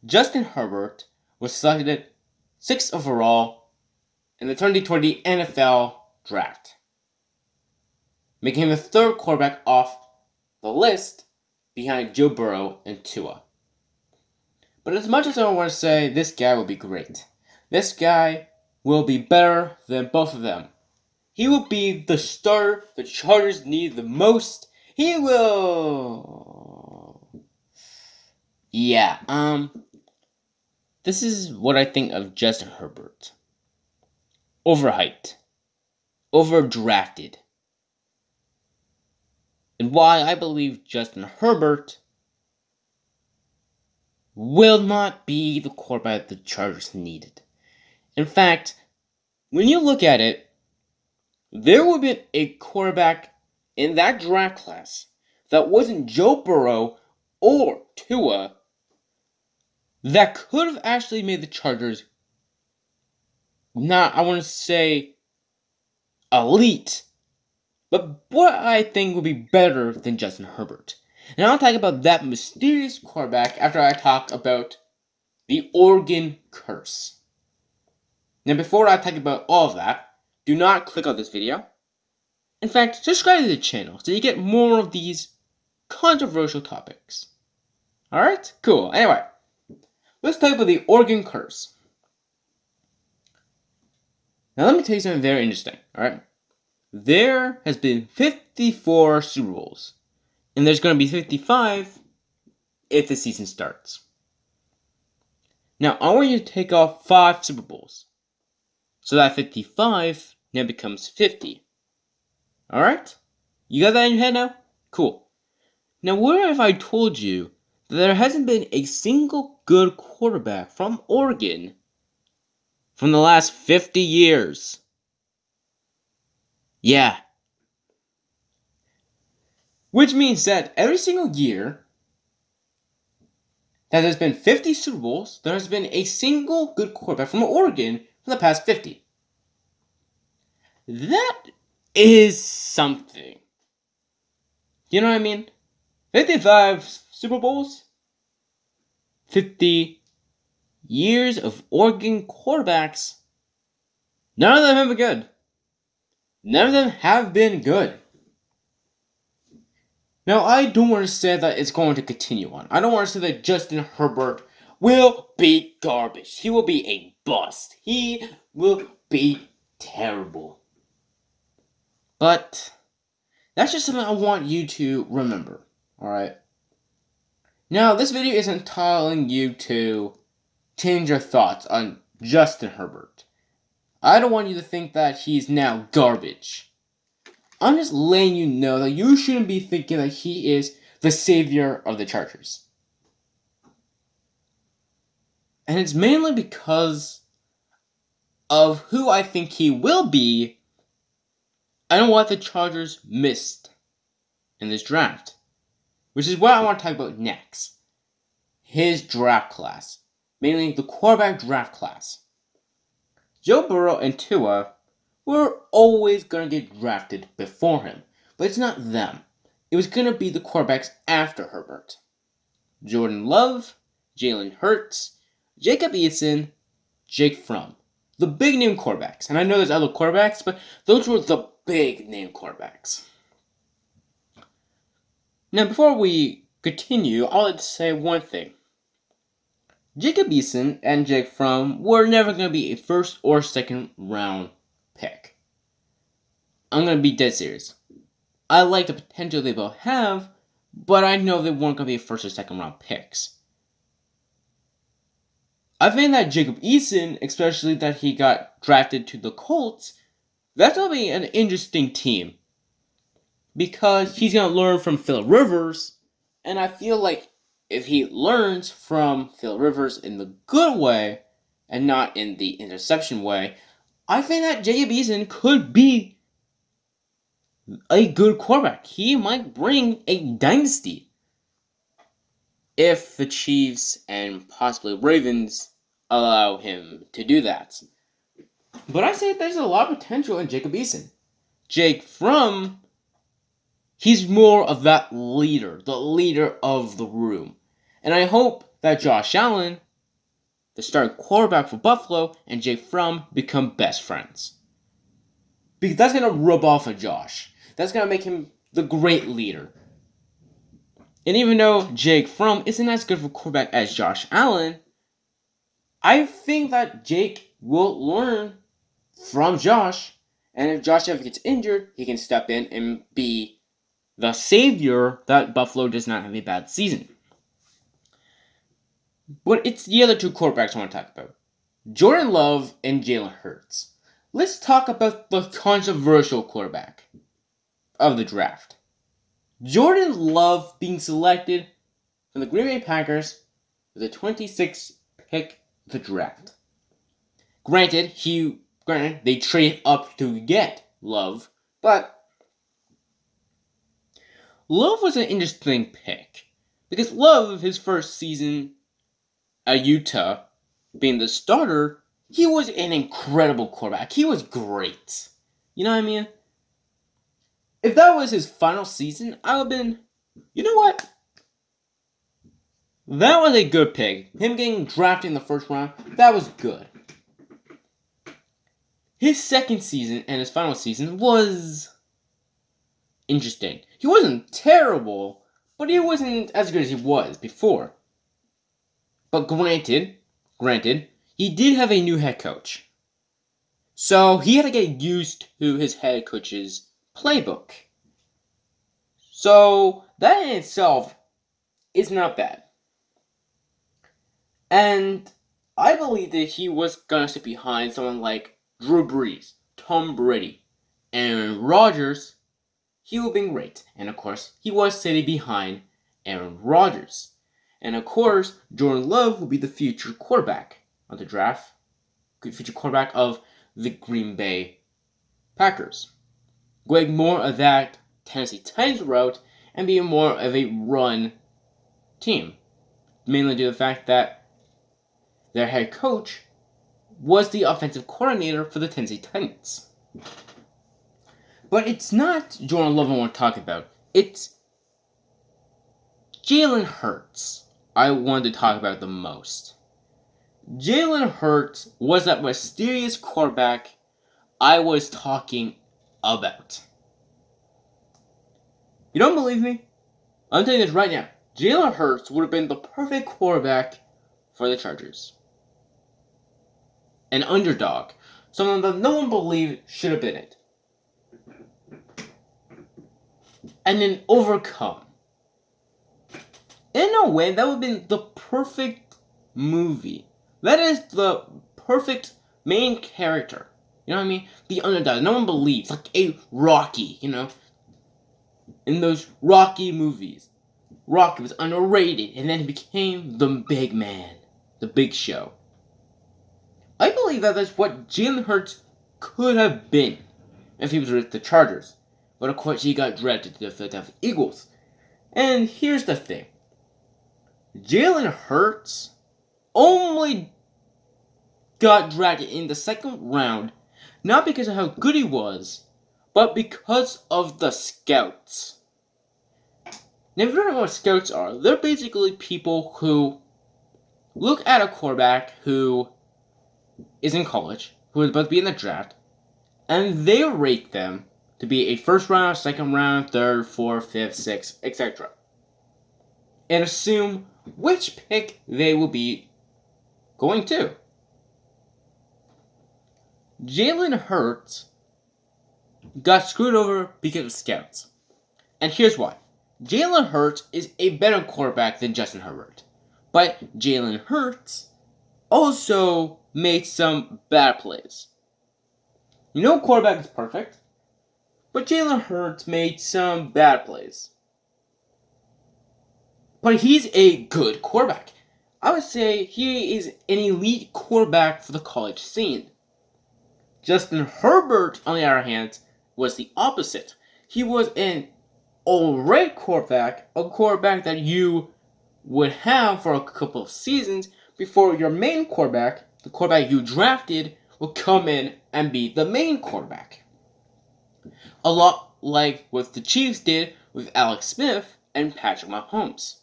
Justin Herbert was selected 6th overall in the 2020 NFL Draft, making him the third quarterback off the list behind Joe Burrow and Tua. But as much as I want to say this guy will be great, this guy will be better than both of them. He will be the starter the Chargers need the most. He will... Yeah, this is what I think of Justin Herbert. Overhyped. Overdrafted. And why I believe Justin Herbert will not be the quarterback the Chargers needed. In fact, when you look at it, there would have been a quarterback in that draft class that wasn't Joe Burrow or Tua that could have actually made the Chargers not, I want to say, elite, but what I think would be better than Justin Herbert. And I'll talk about that mysterious quarterback after I talk about the Oregon curse. Now, before I talk about all of that, do not click on this video. In fact, subscribe to the channel so you get more of these controversial topics. Alright? Cool. Anyway, let's talk about the Oregon curse. Now, let me tell you something very interesting. Alright? There has been 54 Super Bowls. And there's going to be 55 if the season starts. Now, I want you to take off 5 Super Bowls. So that 55 now becomes 50. Alright? You got that in your head now? Cool. Now, what if I told you that there hasn't been a single good quarterback from Oregon from the last 50 years? Yeah. Which means that every single year that there's been 50 Super Bowls, there has been a single good quarterback from Oregon for the past 50. That is something. You know what I mean? 55 Super Bowls, 50 years of Oregon quarterbacks. None of them have been good. None of them have been good. Now, I don't want to say that it's going to continue on. I don't want to say that Justin Herbert will be garbage. He will be a bust. He will be terrible. But that's just something I want you to remember. Alright? Now, this video isn't telling you to change your thoughts on Justin Herbert. I don't want you to think that he's now garbage. I'm just letting you know that you shouldn't be thinking that he is the savior of the Chargers. And it's mainly because of who I think he will be and what the Chargers missed in this draft. Which is what I want to talk about next. His draft class. Mainly the quarterback draft class. Joe Burrow and Tua were always going to get drafted before him. But it's not them. It was going to be the quarterbacks after Herbert. Jordan Love, Jalen Hurts, Jacob Eason, Jake Fromm. The big name quarterbacks. And I know there's other quarterbacks, but those were the big name quarterbacks. Now, before we continue, I'd like to say one thing. Jacob Eason and Jake Fromm were never going to be a first or second round pick. I'm going to be dead serious. I like the potential they both have, but I know they weren't going to be first or second round picks. I think that Jacob Eason, especially that he got drafted to the Colts, that's going to be an interesting team. Because he's going to learn from Phil Rivers, and I feel like if he learns from Phil Rivers in the good way, and not in the interception way, I think that Jacob Eason could be a good quarterback. He might bring a dynasty if the Chiefs and possibly Ravens allow him to do that. But I say there's a lot of potential in Jacob Eason. Jake Fromm, he's more of that leader, the leader of the room. And I hope that Josh Allen the starting quarterback for Buffalo, and Jake Fromm become best friends. Because that's going to rub off of Josh. That's going to make him the great leader. And even though Jake Fromm isn't as good of a quarterback as Josh Allen, I think that Jake will learn from Josh. And if Josh ever gets injured, he can step in and be the savior that Buffalo does not have a bad season. But it's the other two quarterbacks I want to talk about. Jordan Love and Jalen Hurts. Let's talk about the controversial quarterback of the draft. Jordan Love being selected from the Green Bay Packers with the 26th pick of the draft. Granted, they traded up to get Love, but Love was an interesting pick because Love, his first season at Utah, being the starter, he was an incredible quarterback. He was great. You know what I mean? If that was his final season, I would have been, you know what? That was a good pick. Him getting drafted in the first round, that was good. His second season and his final season was interesting. He wasn't terrible, but he wasn't as good as he was before. But granted, he did have a new head coach. So he had to get used to his head coach's playbook. So that in itself is not bad. And I believe that he was going to sit behind someone like Drew Brees, Tom Brady, Aaron Rodgers. He would have been great. And of course, he was sitting behind Aaron Rodgers. And of course, Jordan Love will be the future quarterback of the draft. Future quarterback of the Green Bay Packers. Going more of that Tennessee Titans route and being more of a run team. Mainly due to the fact that their head coach was the offensive coordinator for the Tennessee Titans. But it's not Jordan Love I want to talk about. It's Jalen Hurts I wanted to talk about the most. Jalen Hurts was that mysterious quarterback I was talking about. You don't believe me? I'm telling you this right now. Jalen Hurts would have been the perfect quarterback for the Chargers. An underdog. Someone that no one believed should have been it. And then overcome. In a way, that would have been the perfect movie. That is the perfect main character. You know what I mean? The underdog. No one believes. Like a Rocky, you know? In those Rocky movies. Rocky was underrated, and then he became the big man. The big show. I believe that that's what Jalen Hurts could have been if he was with the Chargers. But of course, he got drafted to the Philadelphia Eagles. And here's the thing. Jalen Hurts only got drafted in the second round, not because of how good he was, but because of the scouts. Now, if you don't know what scouts are, they're basically people who look at a quarterback who is in college, who is about to be in the draft, and they rate them to be a first round, second round, third, fourth, fifth, sixth, etc. And assume which pick they will be going to. Jalen Hurts got screwed over because of scouts. And here's why. Jalen Hurts is a better quarterback than Justin Herbert. But Jalen Hurts also made some bad plays. No quarterback is perfect, but Jalen Hurts made some bad plays. But he's a good quarterback. I would say he is an elite quarterback for the college scene. Justin Herbert, on the other hand, was the opposite. He was an alright quarterback, a quarterback that you would have for a couple of seasons before your main quarterback, the quarterback you drafted, will come in and be the main quarterback. A lot like what the Chiefs did with Alex Smith and Patrick Mahomes.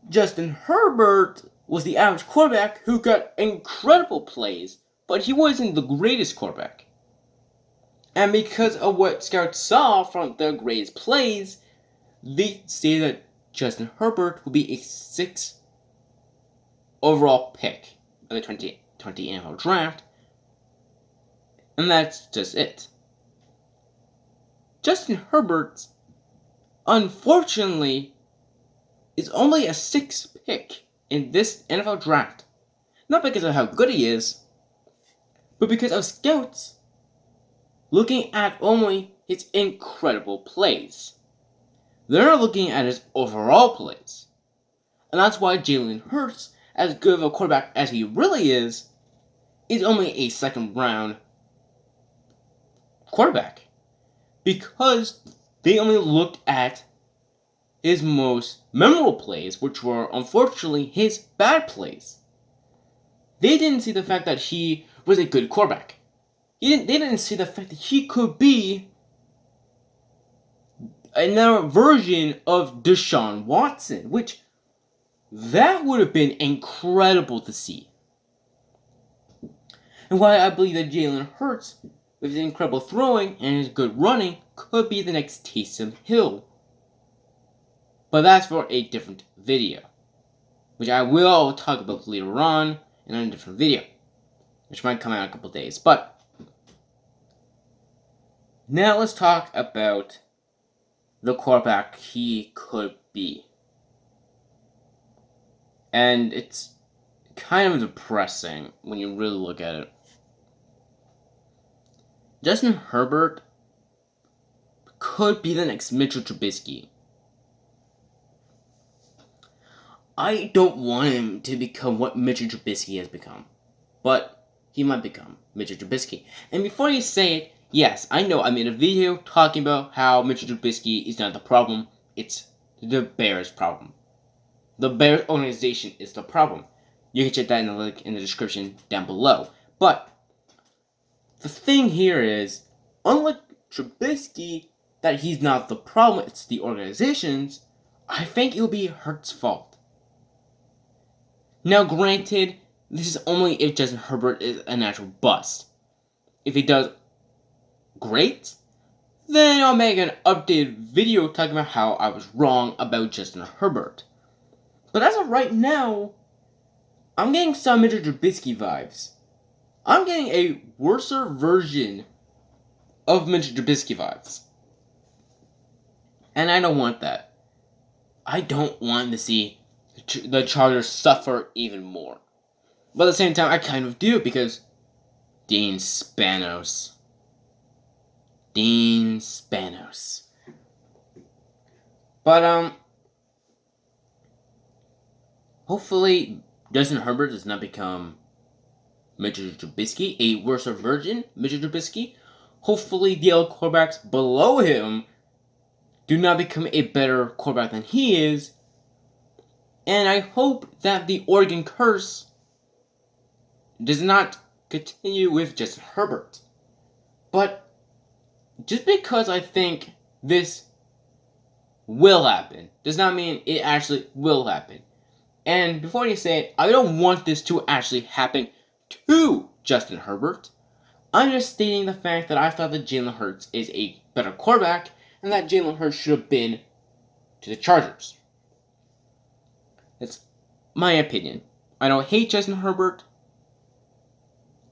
Justin Herbert was the average quarterback who got incredible plays, but he wasn't the greatest quarterback. And because of what scouts saw from the greatest plays, they stated that Justin Herbert will be a 6th overall pick of the 2020 NFL Draft. And that's just it. Justin Herbert, unfortunately, is only a 6th pick in this NFL Draft. Not because of how good he is, but because of scouts looking at only his incredible plays. They're not looking at his overall plays. And that's why Jalen Hurts, as good of a quarterback as he really is only a 2nd round quarterback. Because they only looked at his most memorable plays, which were unfortunately his bad plays. They didn't see the fact that he was a good quarterback. They didn't see the fact that he could be another version of Deshaun Watson, which that would have been incredible to see. And why I believe that Jalen Hurts, with his incredible throwing and his good running, could be the next Taysom Hill. But that's for a different video, which I will talk about later on in a different video, which might come out in a couple days. But now let's talk about the quarterback he could be. And it's kind of depressing when you really look at it. Justin Herbert could be the next Mitch Trubisky. I don't want him to become what Mitch Trubisky has become, but he might become Mitch Trubisky. And before you say it, yes, I know I made a video talking about how Mitch Trubisky is not the problem, it's the Bears' problem. The Bears organization is the problem. You can check that in the link in the description down below. But the thing here is, unlike Trubisky, that he's not the problem, it's the organizations, I think it will be Hurts' fault. Now granted, this is only if Justin Herbert is a natural bust. If he does great, then I'll make an updated video talking about how I was wrong about Justin Herbert. But as of right now, I'm getting some Mitch Trubisky vibes. I'm getting a worser version of Mitch Trubisky vibes. And I don't want that. I don't want to see the Chargers suffer even more. But at the same time, I kind of do, because Dean Spanos. But, hopefully, Justin Herbert does not become Mitch Trubisky, a worse version Mitch Trubisky. Hopefully, the other quarterbacks below him do not become a better quarterback than he is. And I hope that the Oregon curse does not continue with Justin Herbert. But just because I think this will happen does not mean it actually will happen. And before you say it, I don't want this to actually happen to Justin Herbert. I'm just stating the fact that I thought that Jalen Hurts is a better quarterback, and that Jalen Hurts should have been to the Chargers. That's my opinion. I don't hate Justin Herbert.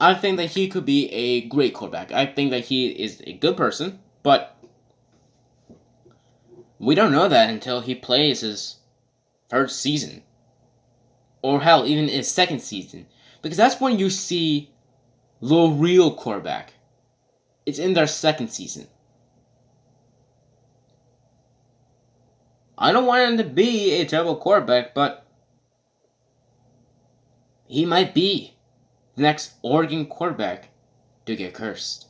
I think that he could be a great quarterback. I think that he is a good person, but we don't know that until he plays his first season. Or hell, even his second season. Because that's when you see the real quarterback. It's in their second season. I don't want him to be a terrible quarterback, but he might be the next Oregon quarterback to get cursed.